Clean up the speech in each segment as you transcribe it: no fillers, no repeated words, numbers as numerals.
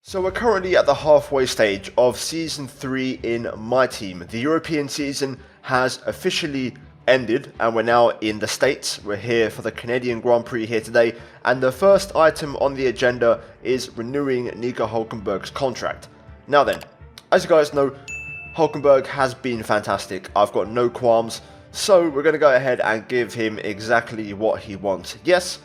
So we're currently at the halfway stage of Season 3 in my team. The European season has officially ended and we're now in the States. We're here for the Canadian Grand Prix here today, and the first item on the agenda is renewing Nico Hulkenberg's contract. Now then, as you guys know, Hulkenberg has been fantastic. I've got no qualms, so we're going to go ahead and give him exactly what he wants. Yes,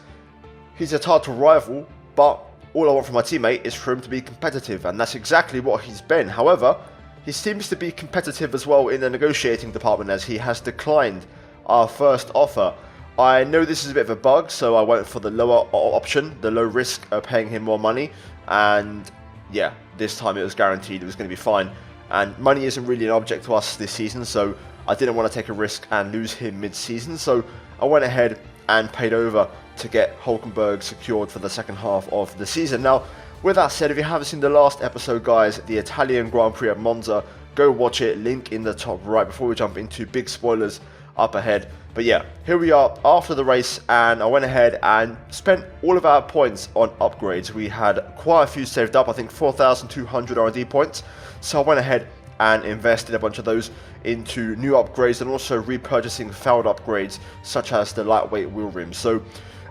he's a title rival, but all I want from my teammate is for him to be competitive, and that's exactly what he's been. However, he seems to be competitive as well in the negotiating department, as he has declined our first offer. I know this is a bit of a bug, so I went for the lower option, the low risk of paying him more money, and yeah, this time it was guaranteed it was going to be fine. And money isn't really an object to us this season, so I didn't want to take a risk and lose him mid-season, so I went ahead and paid over to get Hulkenberg secured for the second half of the season. Now, with that said, if you haven't seen the last episode, guys, the Italian Grand Prix at Monza, go watch it, link in the top right, before we jump into big spoilers up ahead. But yeah, here we are after the race, and I went ahead and spent all of our points on upgrades. We had quite a few saved up, I think 4,200 R&D points, so I went ahead and invested a bunch of those into new upgrades and also repurchasing failed upgrades such as the lightweight wheel rims. So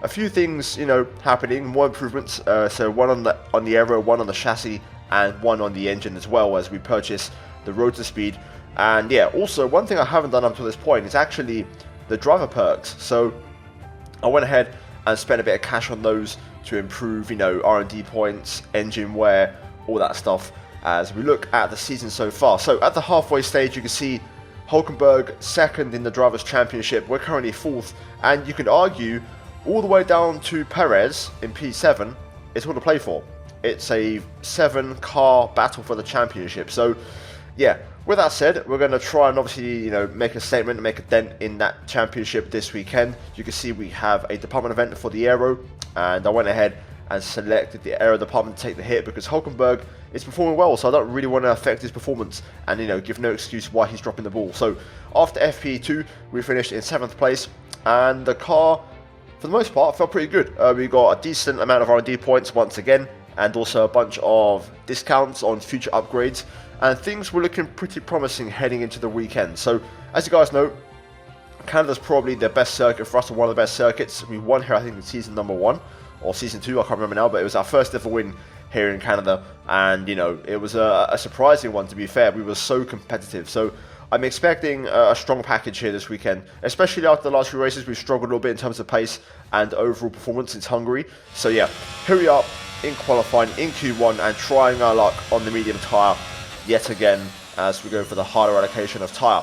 a few things, happening, more improvements. So one on the aero, one on the chassis, and one on the engine as well, as we purchase the rotor speed. And yeah, also one thing I haven't done up to this point is actually the driver perks. So I went ahead and spent a bit of cash on those to improve, R&D points, engine wear, all that stuff, as we look at the season so far. So at the halfway stage, you can see Hulkenberg second in the Drivers' Championship. We're currently fourth, and you can argue all the way down to Perez in P7 is what to play for. It's a 7-car battle for the championship. So yeah, with that said, we're going to try and obviously, make a statement and make a dent in that championship this weekend. You can see we have a department event for the aero, and I went ahead and selected the aero department to take the hit because Hulkenberg is performing well, so I don't really want to affect his performance and give no excuse why he's dropping the ball. So after FP2, we finished in 7th place, and the car, for the most part, felt pretty good. We got a decent amount of R&D points once again, and also a bunch of discounts on future upgrades, and things were looking pretty promising heading into the weekend. So as you guys know, Canada's probably the best circuit for us, or one of the best circuits. We won here, I think, in season number 1 or season 2, I can't remember now, but it was our first ever win here in Canada, and it was a surprising one, to be fair. We were so competitive, so I'm expecting a strong package here this weekend, especially after the last few races. We've struggled a little bit in terms of pace and overall performance since Hungary. So yeah, here we are in qualifying in Q1 and trying our luck on the medium tyre yet again as we go for the harder allocation of tyre.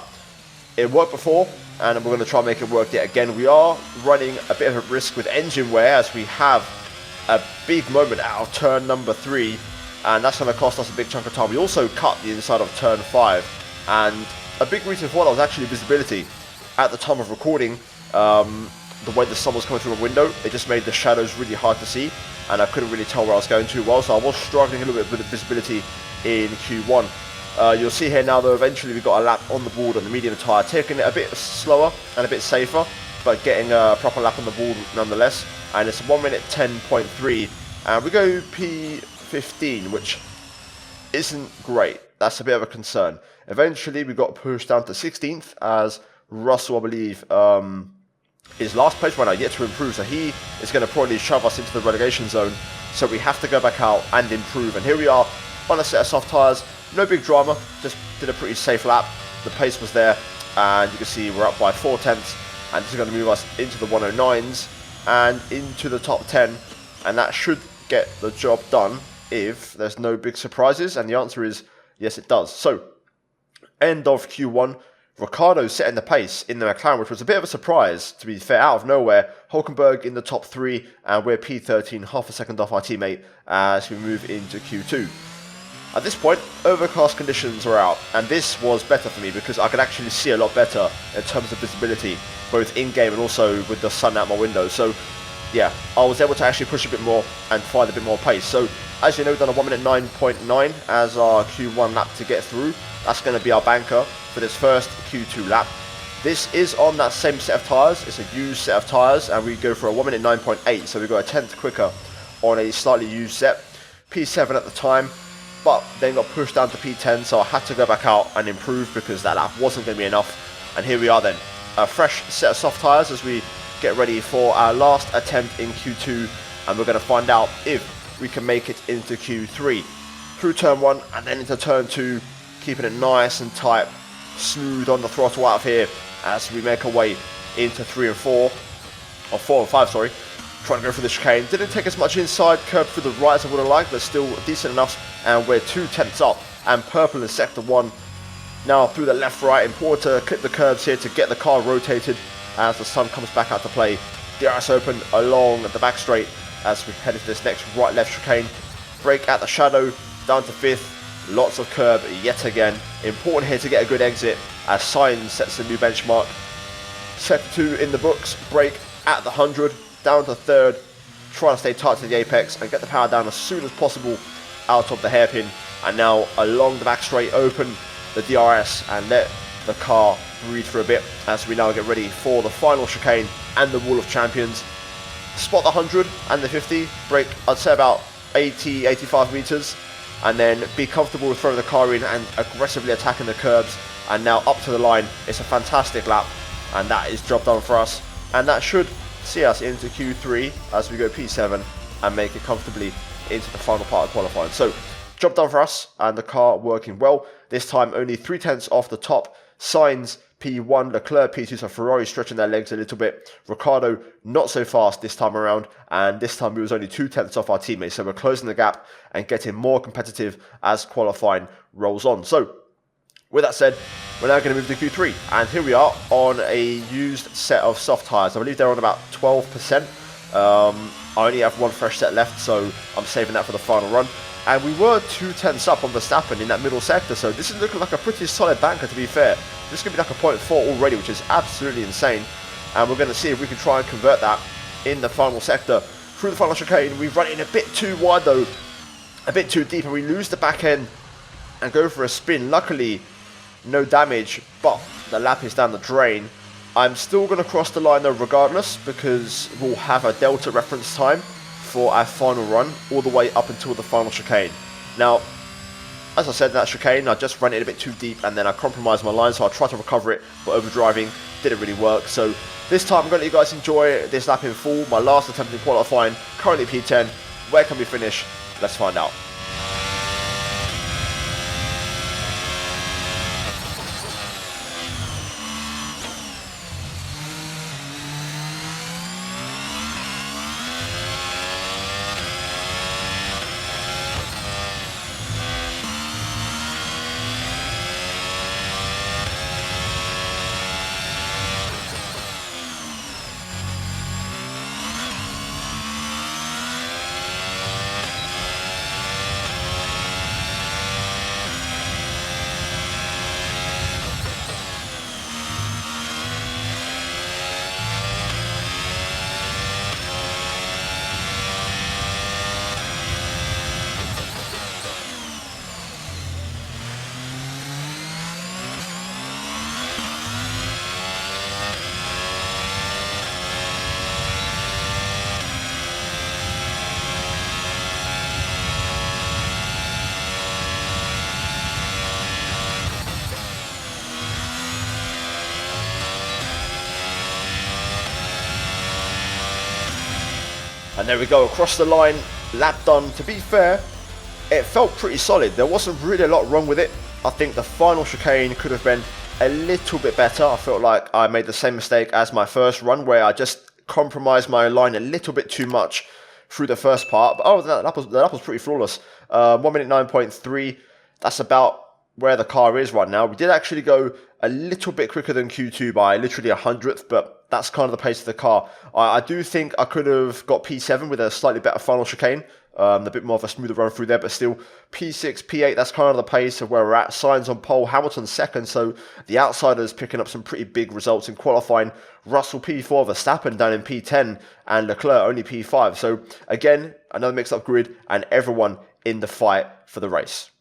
It worked before, and we're going to try and make it work yet again. We are running a bit of a risk with engine wear, as we have a big moment out of turn number 3, and that's going to cost us a big chunk of time. We also cut the inside of turn 5, and a big reason for that was actually visibility. At the time of recording, the way the sun was coming through a window, it just made the shadows really hard to see, and I couldn't really tell where I was going too well, so I was struggling a little bit with visibility in Q1. You'll see here now, though, eventually we got a lap on the board on the medium tyre, taking it a bit slower and a bit safer, but getting a proper lap on the board nonetheless. And it's 1 minute 10.3, and we go P15, which isn't great. That's a bit of a concern. Eventually we got pushed down to 16th, as Russell, I believe, is last place right now, yet to improve, so he is going to probably shove us into the relegation zone, so we have to go back out and improve. And here we are on a set of soft tyres. No big drama, just did a pretty safe lap. The pace was there, and you can see we're up by 4 tenths, and this is going to move us into the 109s and into the top 10, and that should get the job done if there's no big surprises, and the answer is yes, it does. So end of Q1, Ricciardo setting the pace in the McLaren, which was a bit of a surprise, to be fair, out of nowhere. Hulkenberg in the top 3, and we're P13, half a second off our teammate as we move into Q2. At this point, overcast conditions are out, and this was better for me because I could actually see a lot better in terms of visibility, both in-game and also with the sun out my window. So yeah, I was able to actually push a bit more and find a bit more pace. So as you know, we've done a 1 minute 9.9 as our Q1 lap to get through. That's going to be our banker for this first Q2 lap. This is on that same set of tyres. It's a used set of tyres, and we go for a 1 minute 9.8, so we got a tenth quicker on a slightly used set. P7 at the time, but then got pushed down to P10, so I had to go back out and improve because that lap wasn't going to be enough. And here we are then, a fresh set of soft tyres as we get ready for our last attempt in Q2, and we're going to find out if we can make it into Q3. Through turn 1 and then into turn 2, keeping it nice and tight, smooth on the throttle out of here as we make our way into 3 and 4, or 4 and 5, sorry. Trying to go through the chicane. Didn't take as much inside curb through the right as I would have liked, but still decent enough, and we're 2 tenths up and purple in sector 1. Now through the left right, important to clip the curbs here to get the car rotated as the sun comes back out to play. DRS open along the back straight as we head into this next right left chicane. Brake at the shadow, down to 5th, lots of curb yet again. Important here to get a good exit as Signs sets a new benchmark. Sector 2 in the books, brake at the 100, down to 3rd, trying to stay tight to the apex and get the power down as soon as possible out of the hairpin. And now along the back straight, open the DRS and let the car breathe for a bit as we now get ready for the final chicane and the Wall of Champions. Spot the 100 and the 50, brake I'd say about 80-85 meters, and then be comfortable with throwing the car in and aggressively attacking the curbs. And now up to the line. It's a fantastic lap, and that is job done for us, and that should see us into Q3 as we go P7 and make it comfortably into the final part of qualifying. So job done for us, and the car working well. This time only 3 tenths off the top. Signs P1, Leclerc P2, so Ferrari stretching their legs a little bit. Ricciardo not so fast this time around, and this time we was only 2 tenths off our teammates, so we're closing the gap and getting more competitive as qualifying rolls on. So with that said, we're now going to move to Q3, and here we are on a used set of soft tyres. I believe they're on about 12%. I only have 1 fresh set left, so I'm saving that for the final run. And we were 2 tenths up on Verstappen in that middle sector, so this is looking like a pretty solid banker, to be fair. This could be like a 0.4 already, which is absolutely insane. And we're going to see if we can try and convert that in the final sector. Through the final chicane, we run in a bit too wide though, a bit too deep, and we lose the back end and go for a spin. Luckily, no damage, but the lap is down the drain. I'm still going to cross the line though regardless, because we'll have a delta reference time for our final run all the way up until the final chicane. Now, as I said, that chicane, I just ran it a bit too deep and then I compromised my line, so I tried to recover it, but overdriving didn't really work. So this time I'm going to let you guys enjoy this lap in full, my last attempt in qualifying, currently P10. Where can we finish? Let's find out. And there we go, across the line, lap done. To be fair, it felt pretty solid. There wasn't really a lot wrong with it. I think the final chicane could have been a little bit better. I felt like I made the same mistake as my first run, where I just compromised my line a little bit too much through the first part. But other than that, the lap was pretty flawless. 1 minute 9.3, that's about where the car is right now. We did actually go a little bit quicker than Q2 by literally 100th, but that's kind of the pace of the car. I do think I could have got P7 with a slightly better final chicane, a bit more of a smoother run through there, but still P6, P8, that's kind of the pace of where we're at. Signs on pole, Hamilton second, so the outsiders picking up some pretty big results in qualifying. Russell P4, Verstappen down in P10, and Leclerc only P5. So again, another mixed-up grid, and everyone in the fight for the race.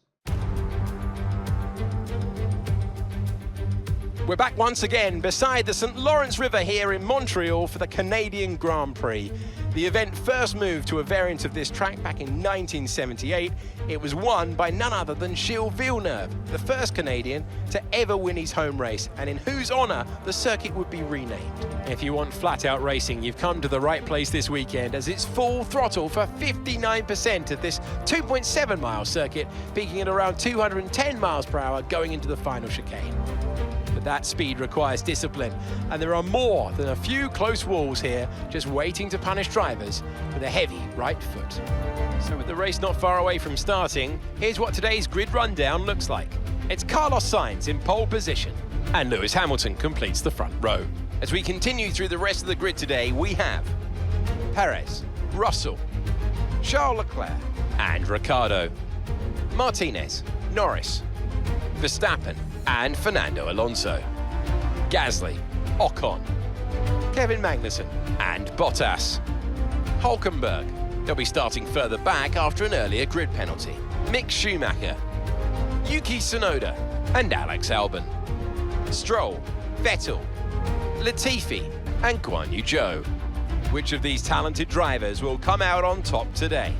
We're back once again beside the St. Lawrence River here in Montreal for the Canadian Grand Prix. The event first moved to a variant of this track back in 1978. It was won by none other than Gilles Villeneuve, the first Canadian to ever win his home race, and in whose honour the circuit would be renamed. If you want flat-out racing, you've come to the right place this weekend, as it's full throttle for 59% of this 2.7-mile circuit, peaking at around 210 miles per hour going into the final chicane. But that speed requires discipline, and there are more than a few close walls here just waiting to punish drivers with a heavy right foot. So with the race not far away from starting, here's what today's grid rundown looks like. It's Carlos Sainz in pole position, and Lewis Hamilton completes the front row. As we continue through the rest of the grid today, we have Perez, Russell, Charles Leclerc and Ricciardo, Martinez, Norris, Verstappen and Fernando Alonso, Gasly, Ocon, Kevin Magnussen and Bottas, Hülkenberg. They'll be starting further back after an earlier grid penalty, Mick Schumacher, Yuki Tsunoda and Alex Albon, Stroll, Vettel, Latifi and Guan Yu Zhou. Which of these talented drivers will come out on top today?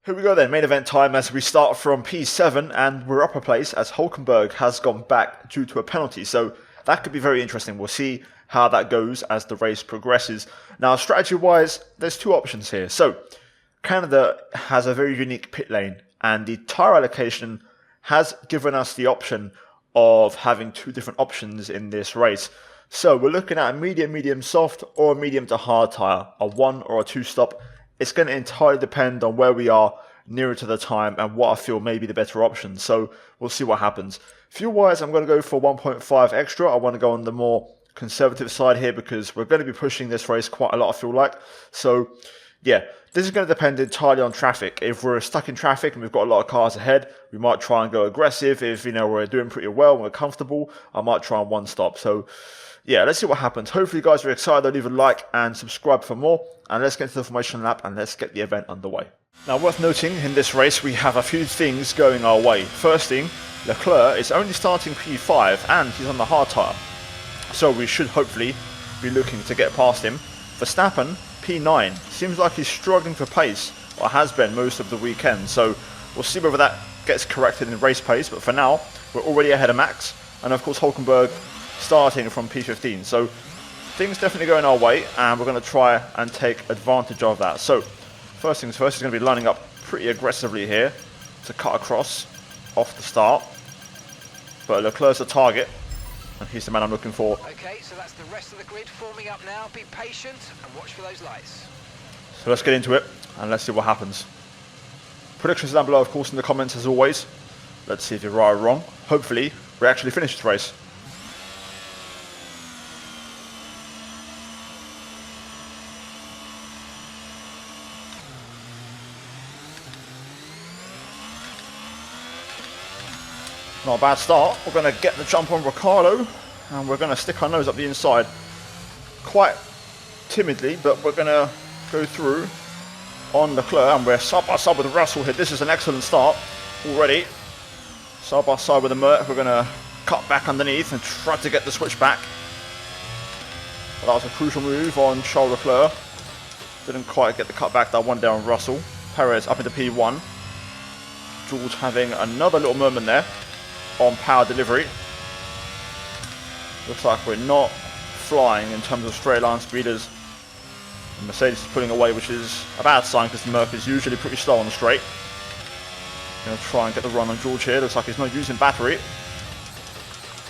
Here we go then, main event time as we start from P7 and we're up a place as Hülkenberg has gone back due to a penalty. So that could be very interesting. We'll see how that goes as the race progresses. Now strategy-wise, there's two options here. So Canada has a very unique pit lane and the tyre allocation has given us the option of having two different options in this race. So we're looking at a medium soft or a medium to hard tyre, a 1 or a 2 stop. It's going to entirely depend on where we are nearer to the time and what I feel may be the better option. So we'll see what happens. Fuel-wise, I'm going to go for 1.5 extra. I want to go on the more conservative side here because we're going to be pushing this race quite a lot, I feel like. So yeah, this is going to depend entirely on traffic. If we're stuck in traffic and we've got a lot of cars ahead, we might try and go aggressive. If, we're doing pretty well and we're comfortable, I might try and one stop. So yeah, let's see what happens. Hopefully you guys are excited. Leave a like and subscribe for more. And let's get into the formation lap and let's get the event underway. Now worth noting, in this race we have a few things going our way. First thing, Leclerc is only starting P5 and he's on the hard tyre. So we should hopefully be looking to get past him. Verstappen, P9. Seems like he's struggling for pace, or has been most of the weekend. So we'll see whether that gets corrected in race pace. But for now, we're already ahead of Max. And of course Hülkenberg starting from P15. So things definitely going our way and we're going to try and take advantage of that. So first things first, is going to be lining up pretty aggressively here to cut across off the start. But Leclerc's the target and he's the man I'm looking for. Okay, so that's the rest of the grid forming up now. Be patient and watch for those lights. So let's get into it and let's see what happens. Predictions down below, of course, in the comments as always. Let's see if you're right or wrong. Hopefully we actually finish this race. Not a bad start. We're going to get the jump on Ricciardo and we're going to stick our nose up the inside quite timidly, but we're going to go through on Leclerc and we're side by side with Russell here. This is an excellent start already. Side by side with the Merc, we're going to cut back underneath and try to get the switch back. But that was a crucial move on Charles Leclerc. Didn't quite get the cut back that I wanted there on Russell. Perez up into P1. George having another little moment there on power delivery. Looks like we're not flying in terms of straight line speeders. The Mercedes is pulling away, which is a bad sign because the Merc is usually pretty slow on the straight. Going to try and get the run on George here. Looks like he's not using battery.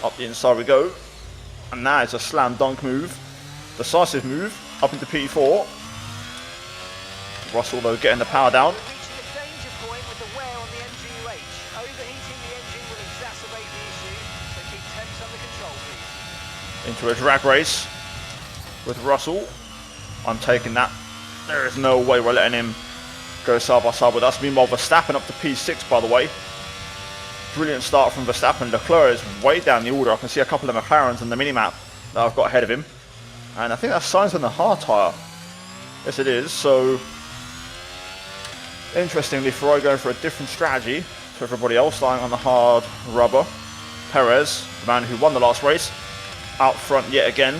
Up the inside we go. And now it's a slam dunk move. Decisive move. Up into P4. Russell though getting the power down. Into a drag race with Russell. I'm taking that. There is no way we're letting him go side by side with us. Meanwhile, Verstappen up to P6, by the way. Brilliant start from Verstappen. Leclerc is way down the order. I can see a couple of McLarens on the mini-map that I've got ahead of him. And I think that Sainz on the hard tyre. Yes, it is. So, interestingly, Ferrari going for a different strategy to everybody else, starting on the hard rubber. Perez, the man who won the last race, out front yet again.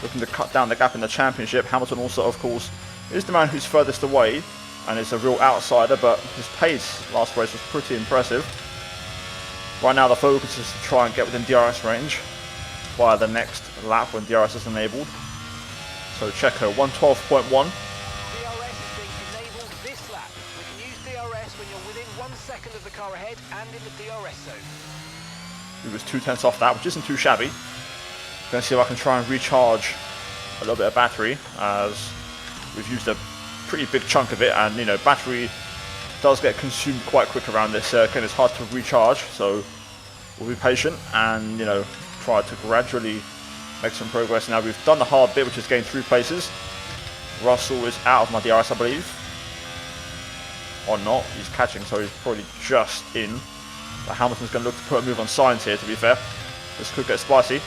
looking to cut down the gap in the championship. Hamilton also, of course, is the man who's furthest away and is a real outsider, but his pace last race was pretty impressive. Right now the focus is to try and get within DRS range via the next lap when DRS is enabled. So Checo 112.1. DRS is being enabled this lap. We can use DRS when you're within 1 second of the car ahead and in the DRS zone. He was 2/10 off that, which isn't too shabby. Gonna see if I can try and recharge a little bit of battery, as we've used a pretty big chunk of it, and you know, battery does get consumed quite quick around this circuit. It's hard to recharge, so we'll be patient and, you know, try to gradually make some progress. Now we've done the hard bit, which is gain 3 places. Russell is out of my DRS, I believe, or not. He's catching, so he's probably just in. But Hamilton's going to look to put a move on Sainz here, to be fair. This could get spicy.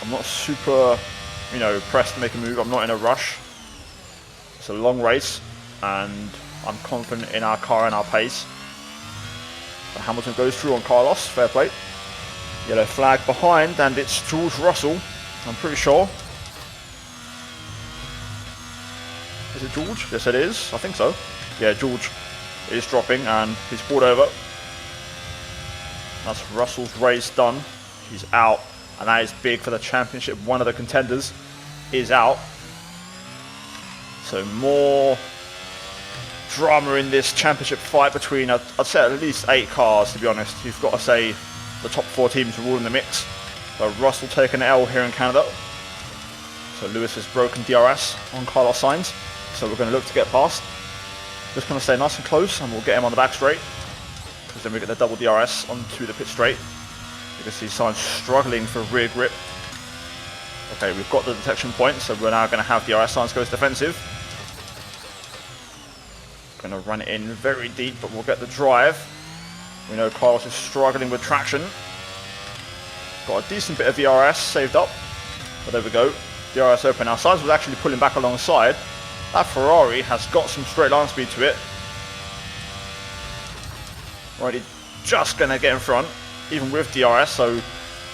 I'm not super, you know, pressed to make a move. I'm not in a rush. It's a long race, and I'm confident in our car and our pace. But Hamilton goes through on Carlos, fair play. Yellow flag behind, and it's George Russell, I'm pretty sure. Is it George? Yes it is, I think so. Yeah, George is dropping and he's pulled over. That's Russell's race done. He's out, and that is big for the championship. One of the contenders is out. So more drama in this championship fight between, I'd say, at least 8 cars, to be honest. You've got to say the top 4 teams are all in the mix. But Russell taking an L here in Canada. So Lewis has broken DRS on Carlos Sainz. So we're going to look to get past. Just going to stay nice and close, and we'll get him on the back straight, because then we get the double DRS onto the pit straight. You can see Sainz struggling for rear grip. Okay, we've got the detection point, so we're now going to have DRS. Sainz goes defensive. Going to run it in very deep, but we'll get the drive. We know Carlos is struggling with traction. Got a decent bit of DRS saved up, but there we go. DRS open. Now Sainz was actually pulling back alongside. That Ferrari has got some straight line speed to it. Already just going to get in front, even with DRS, so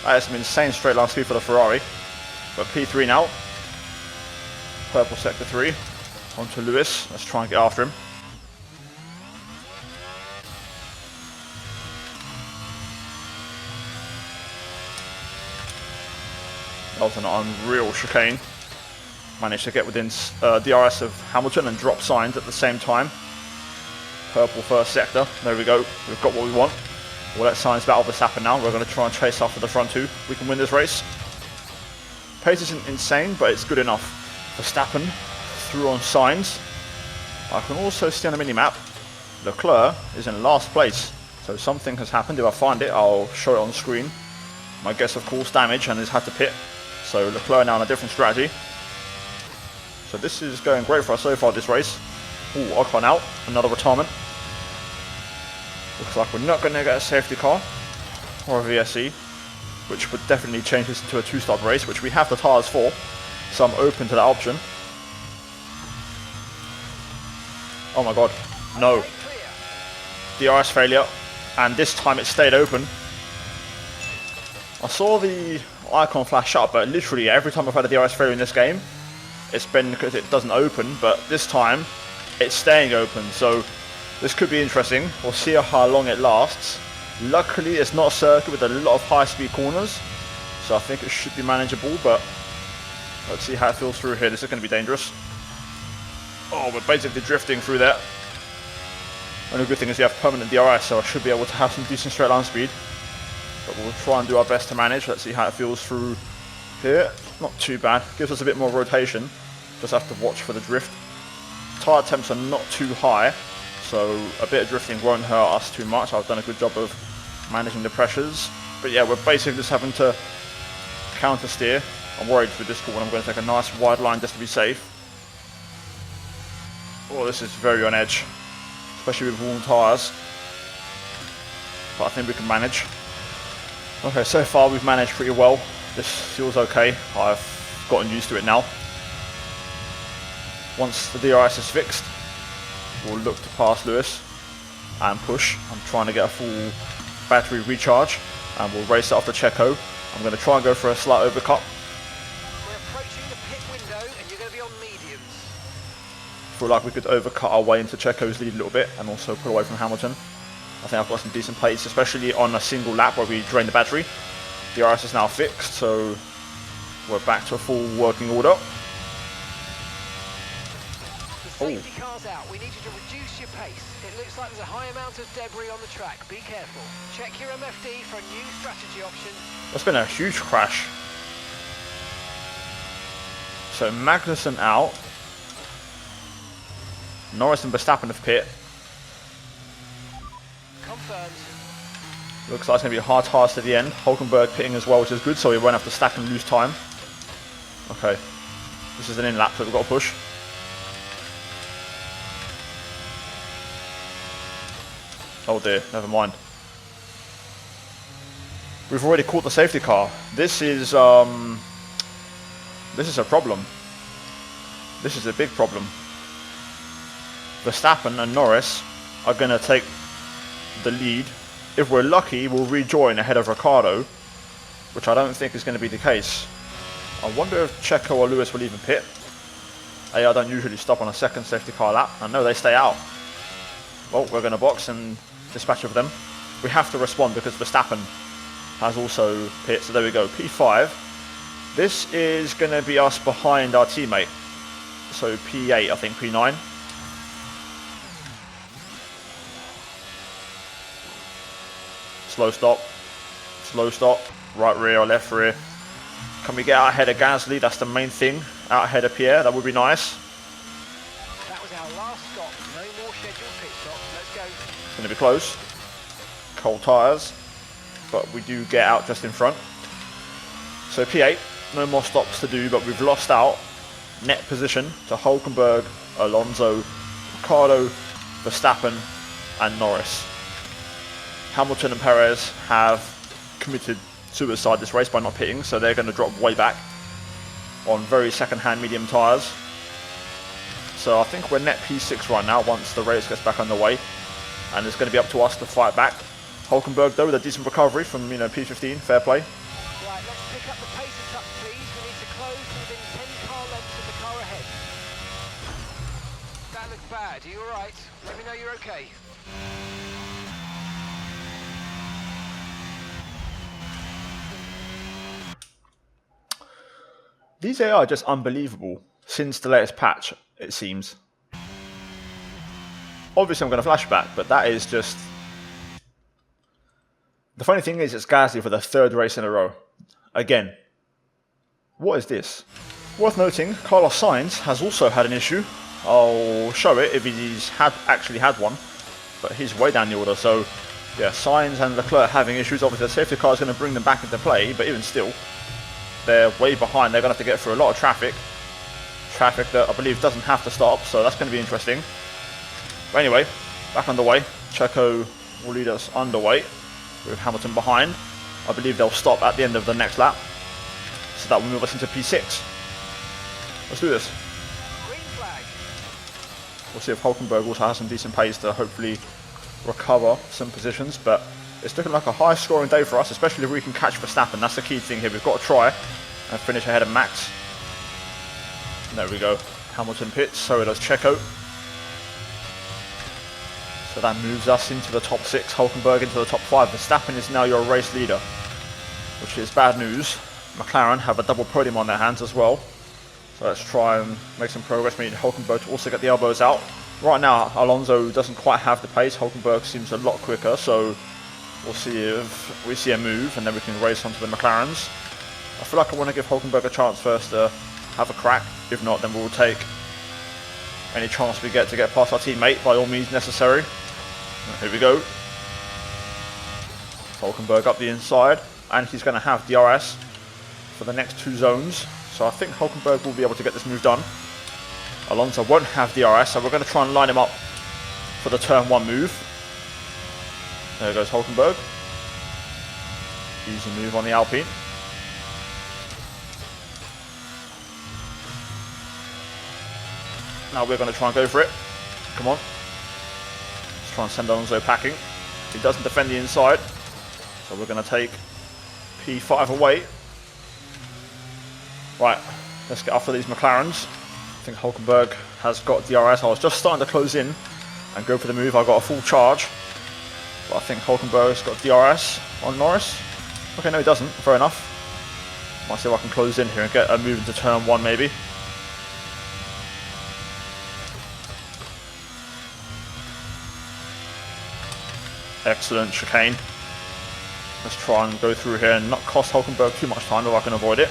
that is some insane straight line speed for the Ferrari. But P3 now. Purple sector 3. Onto Lewis. Let's try and get after him. That was an unreal chicane. Managed to get within DRS of Hamilton and drop Sainz at the same time. Purple first sector. There we go. We've got what we want. We'll let Sainz battle Verstappen now. We're going to try and chase after the front 2. We can win this race. Pace isn't insane, but it's good enough. Verstappen through on Sainz. I can also see on the minimap, Leclerc is in last place. So something has happened. If I find it, I'll show it on screen. My guess, of course, damage, and he's had to pit. So Leclerc now on a different strategy. So this is going great for us so far this race. Ooh, Ocon out, another retirement. Looks like we're not going to get a safety car or a VSC, which would definitely change this into a 2-stop race, which we have the tyres for, so I'm open to that option. Oh my god, no. DRS failure, and this time it stayed open. I saw the icon flash up, but literally every time I've had a DRS failure in this game, it's been because it doesn't open, but this time it's staying open, so this could be interesting. We'll see how long it lasts. Luckily it's not a circuit with a lot of high speed corners, so I think it should be manageable, but let's see how it feels through here. This is going to be dangerous. Oh, we're basically drifting through there. Only good thing is you have permanent DRS, so I should be able to have some decent straight line speed, but we'll try and do our best to manage. Let's see how it feels through here. Not too bad, gives us a bit more rotation. Just have to watch for the drift. Tyre temps are not too high, so a bit of drifting won't hurt us too much. I've done a good job of managing the pressures. But yeah, we're basically just having to counter steer. I'm worried with this corner. I'm going to take a nice wide line just to be safe. Oh, this is very on edge, especially with warm tyres. But I think we can manage. Okay, so far we've managed pretty well. This feels okay. I've gotten used to it now. Once the DRS is fixed, we'll look to pass Lewis and push. I'm trying to get a full battery recharge, and we'll race it after Checo. I'm going to try and go for a slight overcut feel like we could overcut our way into Checo's lead a little bit and also pull away from Hamilton. I think I've got some decent pace, especially on a single lap where we drain the battery. DRS is now fixed, so we're back to a full working order. The safety car's out. We need you to reduce your pace. It looks like there's a high amount of debris on the track. Be careful. Check your MFD for a new strategy option. That's been a huge crash. So Magnussen out. Norris and Verstappen have pit. Confirmed. Looks like it's going to be a hard task to the end. Hulkenberg pitting as well, which is good, so we won't have to stack and lose time. Okay. This is an in lap, so we've got to push. Oh dear, never mind. We've already caught the safety car. This is a problem. This is a big problem. Verstappen and Norris are going to take the lead. If we're lucky, we'll rejoin ahead of Ricciardo, which I don't think is going to be the case. I wonder if Checo or Lewis will even pit. I don't usually stop on a second safety car lap. I know they stay out. Well, we're going to box and dispatch of them. We have to respond because Verstappen has also pit. So there we go, P5. This is going to be us behind our teammate. So P8, I think, P9. Slow stop, right rear or left rear. Can we get out ahead of Gasly? That's the main thing. Out ahead of Pierre, that would be nice. That was our last stop. No more scheduled pit stops. Let's go. It's going to be close. Cold tyres, but we do get out just in front. So P8, no more stops to do, but we've lost out net position to Hulkenberg, Alonso, Ricciardo, Verstappen and Norris. Hamilton and Perez have committed suicide this race by not pitting, so they're going to drop way back on very second-hand medium tyres. So I think we're net P6 right now once the race gets back underway, and it's going to be up to us to fight back. Hulkenberg though with a decent recovery from P15, fair play. Right, let's pick up the pace a touch, please. We need to close to within 10 car lengths of the car ahead. That looked bad. Are you alright? Let me know you're okay. These AI are just unbelievable since the latest patch, it seems. Obviously I'm going to flashback, but that is just... The funny thing is, it's Gasly for the third race in a row. Again. What is this? Worth noting, Carlos Sainz has also had an issue. I'll show it if he's actually had one. But he's way down the order, so... Yeah, Sainz and Leclerc having issues. Obviously the safety car is going to bring them back into play, but even still... They're way behind. They're going to have to get through a lot of traffic. Traffic that I believe doesn't have to stop, so that's going to be interesting. But anyway, back underway. Checo will lead us underway with Hamilton behind. I believe they'll stop at the end of the next lap. So that will move us into P6. Let's do this. Green flag. We'll see if Hulkenberg also has some decent pace to hopefully recover some positions, but it's looking like a high scoring day for us, especially if we can catch Verstappen. That's the key thing here. We've got to try and finish ahead of Max. There we go. Hamilton pits, so does Checo. So that moves us into the top 6, Hulkenberg into the top 5. Verstappen is now your race leader, which is bad news. McLaren have a double podium on their hands as well. So let's try and make some progress. We need Hulkenberg to also get the elbows out. Right now, Alonso doesn't quite have the pace. Hulkenberg seems a lot quicker, so we'll see if we see a move and then we can race onto the McLarens. I feel like I want to give Hulkenberg a chance first to have a crack. If not, then we'll take any chance we get to get past our teammate, by all means necessary. Here we go. Hulkenberg up the inside, and he's going to have DRS for the next 2 zones. So I think Hulkenberg will be able to get this move done. Alonso won't have DRS, so we're going to try and line him up for the turn 1 move. There goes Hulkenberg. Easy move on the Alpine. Now we're going to try and go for it. Come on. Let's try and send Alonso packing. He doesn't defend the inside, so we're going to take P5 away. Right, let's get after these McLarens. I think Hulkenberg has got DRS. I was just starting to close in and go for the move. I got a full charge. But I think Hulkenberg's got DRS on Norris. Okay, no he doesn't. Fair enough. Might see if I can close in here and get a move into turn 1 maybe. Excellent chicane. Let's try and go through here and not cost Hulkenberg too much time if I can avoid it.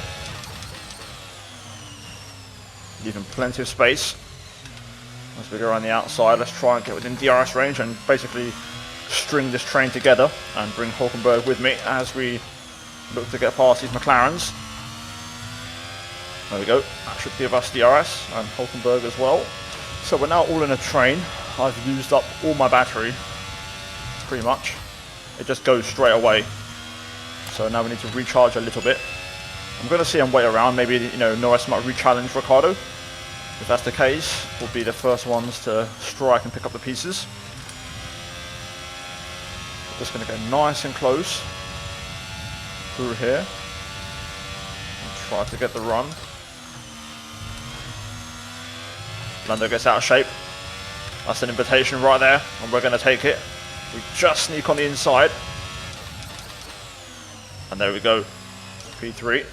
Leaving plenty of space. As we go around the outside, let's try and get within DRS range and basically string this train together and bring Hulkenberg with me as we look to get past these McLarens. There we go. That should give us DRS and Hulkenberg as well. So we're now all in a train. I've used up all my battery, pretty much. It just goes straight away. So now we need to recharge a little bit. I'm going to see and wait around. Maybe, you know, Norris might re-challenge Ricciardo. If that's the case, we'll be the first ones to strike and pick up the pieces. Just going to go nice and close through here and try to get the run. Lando gets out of shape. That's an invitation right there, and we're going to take it. We just sneak on the inside. And there we go. P3.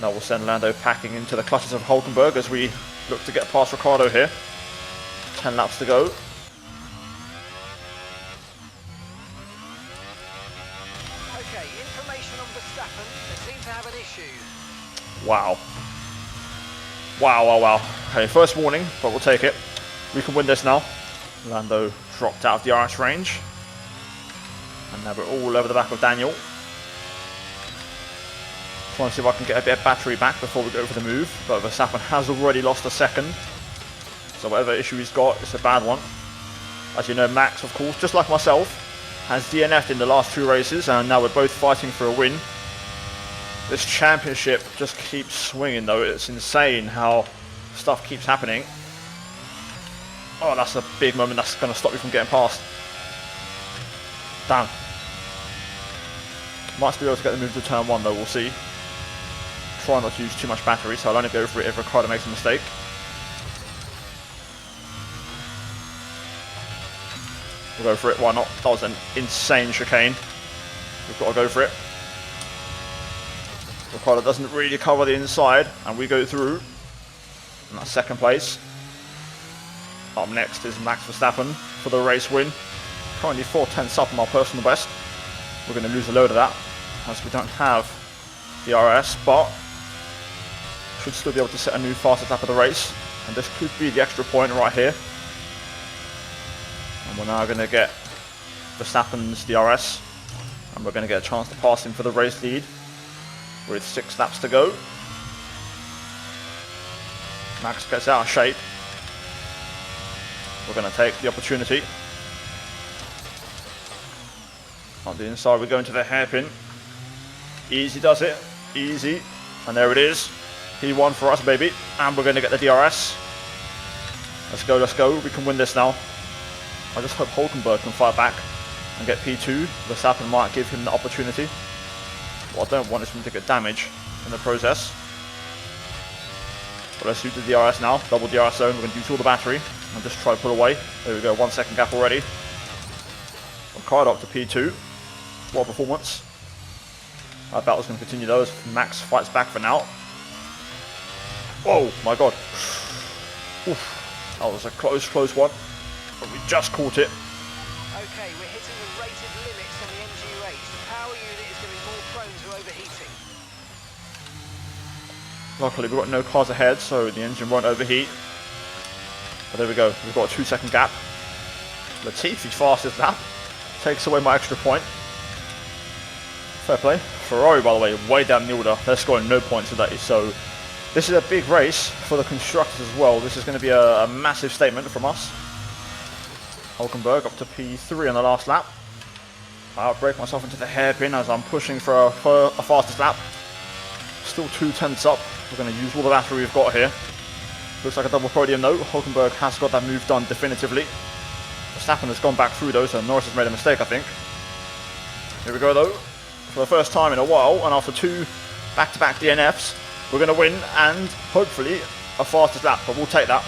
Now we'll send Lando packing into the clutches of Hulkenberg as we look to get past Ricciardo here. 10 laps to go. Okay, information on Verstappen. They seem to have an issue. Wow. Wow, wow, wow. Okay, first warning, but we'll take it. We can win this now. Lando dropped out of the DRS range. And now we're all over the back of Daniel. Trying to see if I can get a bit of battery back before we go for the move. But Verstappen has already lost a second. So whatever issue he's got, it's a bad one. As you know, Max, of course, just like myself, has DNF'd in the last 2 races. And now we're both fighting for a win. This championship just keeps swinging though. It's insane how stuff keeps happening. Oh, that's a big moment. That's going to stop me from getting past. Damn. Might still be able to get the move to turn 1 though, we'll see. Try not to use too much battery, so I'll only go for it if Ricciardo makes a mistake. We'll go for it, why not? That was an insane chicane. We've got to go for it. Ricciardo doesn't really cover the inside, and we go through. And that's second place. Up next is Max Verstappen for the race win. Currently 4/10 up on my personal best. We're going to lose a load of that as we don't have the DRS, but should still be able to set a new fastest lap of the race. And this could be the extra point right here. And we're now going to get Verstappen's DRS, and we're going to get a chance to pass him for the race lead with 6 laps to go. Max gets out of shape. We're going to take the opportunity. On the inside we go into the hairpin. Easy does it. Easy. And there it is. He won for us, baby. And we're going to get the DRS. Let's go, let's go. We can win this now. I just hope Hulkenberg can fight back and get P2. Verstappen might give him the opportunity. What I don't want is him to get damage in the process. But let's do the DRS now. Double DRS zone. We're going to use all the battery and just try to pull away. There we go. 1 second gap already. Ricciardo up to P2. What a performance. That battle's going to continue though as Max fights back for now. Whoa, my god. Oof. That was a close one. But we just caught it. Okay, we're hitting the rated limits on the MGU-8. The power unit is going to be more prone to overheating. Luckily we've got no cars ahead, so the engine won't overheat. But there we go. We've got a 2 second gap. Latifi's fastest lap. Takes away my extra point. Fair play. Ferrari, by the way, way down the order. They're scoring no points today. So this is a big race for the constructors as well. This is going to be a massive statement from us. Hulkenberg up to P3 on the last lap. I outbrake myself into the hairpin as I'm pushing for a fastest lap. Still 2/10 up. We're going to use all the battery we've got here. Looks like a double podium though. Hulkenberg has got that move done definitively. Verstappen has gone back through though, so Norris has made a mistake, I think. Here we go though. For the first time in a while, and after 2 back-to-back DNFs, we're going to win and hopefully a fastest lap, but we'll take that.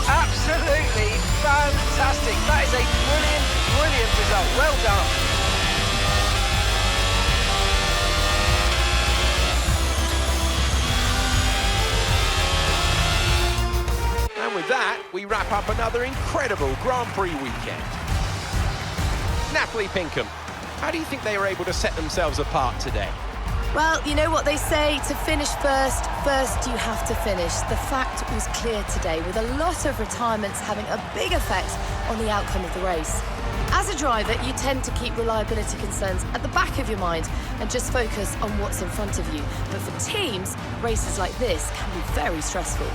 Absolutely fantastic. That is a brilliant, brilliant result. Well done. And with that, we wrap up another incredible Grand Prix weekend. Natalie Pinkham, how do you think they were able to set themselves apart today? Well, you know what they say, to finish first you have to finish. The fact was clear today, with a lot of retirements having a big effect on the outcome of the race. As a driver, you tend to keep reliability concerns at the back of your mind and just focus on what's in front of you. But for teams, races like this can be very stressful.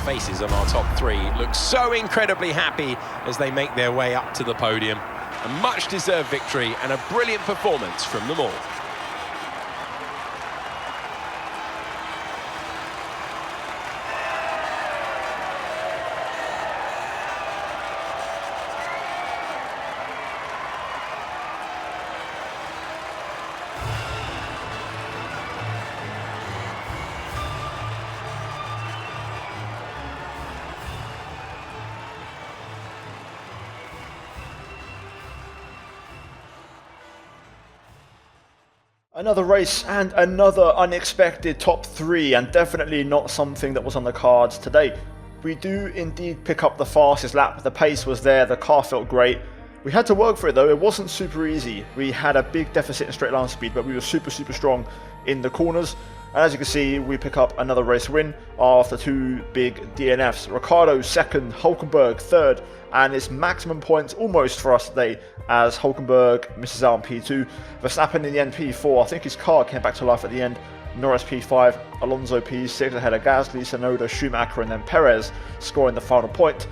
Faces of our top three look so incredibly happy as they make their way up to the podium. A much-deserved victory and a brilliant performance from them all. Another race and another unexpected top three, and definitely not something that was on the cards today. We do indeed pick up the fastest lap. The pace was there, the car felt great. We had to work for it though, it wasn't super easy. We had a big deficit in straight line speed, but we were super strong in the corners. And as you can see, we pick up another race win after two big DNFs. Ricciardo second, Hulkenberg third, and it's maximum points almost for us today as Hulkenberg misses out on P2. Verstappen in the end P4, I think his car came back to life at the end. Norris P5, Alonso P6 ahead of Gasly, Tsunoda, Schumacher and then Perez scoring the final point.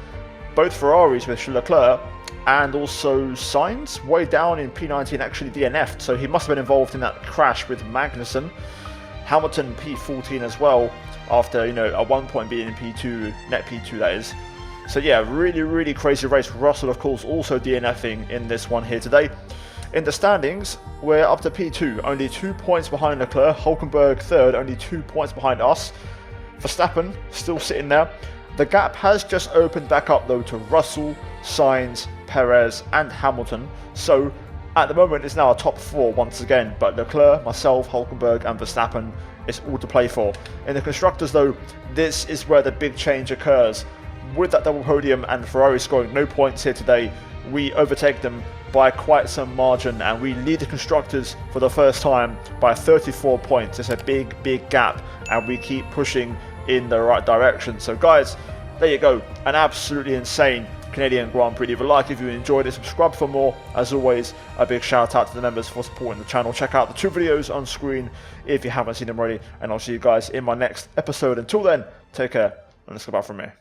Both Ferraris with Leclerc and also Sainz way down in P19 actually DNF'd, so he must have been involved in that crash with Magnussen. Hamilton P14 as well after, at one point being in P2, net P2 that is. So yeah, really crazy race. Russell of course also DNFing in this one here today. In the standings, we're up to P2, only 2 points behind Leclerc. Hulkenberg third, only 2 points behind us. Verstappen still sitting there. The gap has just opened back up though to Russell, Sainz, Perez and Hamilton. So at the moment it's now a top four once again, but Leclerc, myself, Hulkenberg and Verstappen is all to play for. In the constructors though, this is where the big change occurs. With that double podium and Ferrari scoring no points here today, we overtake them by quite some margin and we lead the constructors for the first time by 34 points. It's a big gap and we keep pushing in the right direction. So guys, there you go, an absolutely insane Canadian Grand Prix. Leave a like if you enjoyed it, subscribe for more. As always, a big shout out to the members for supporting the channel. Check out the 2 videos on screen if you haven't seen them already, and I'll see you guys in my next episode. Until then, take care and let's go back from here.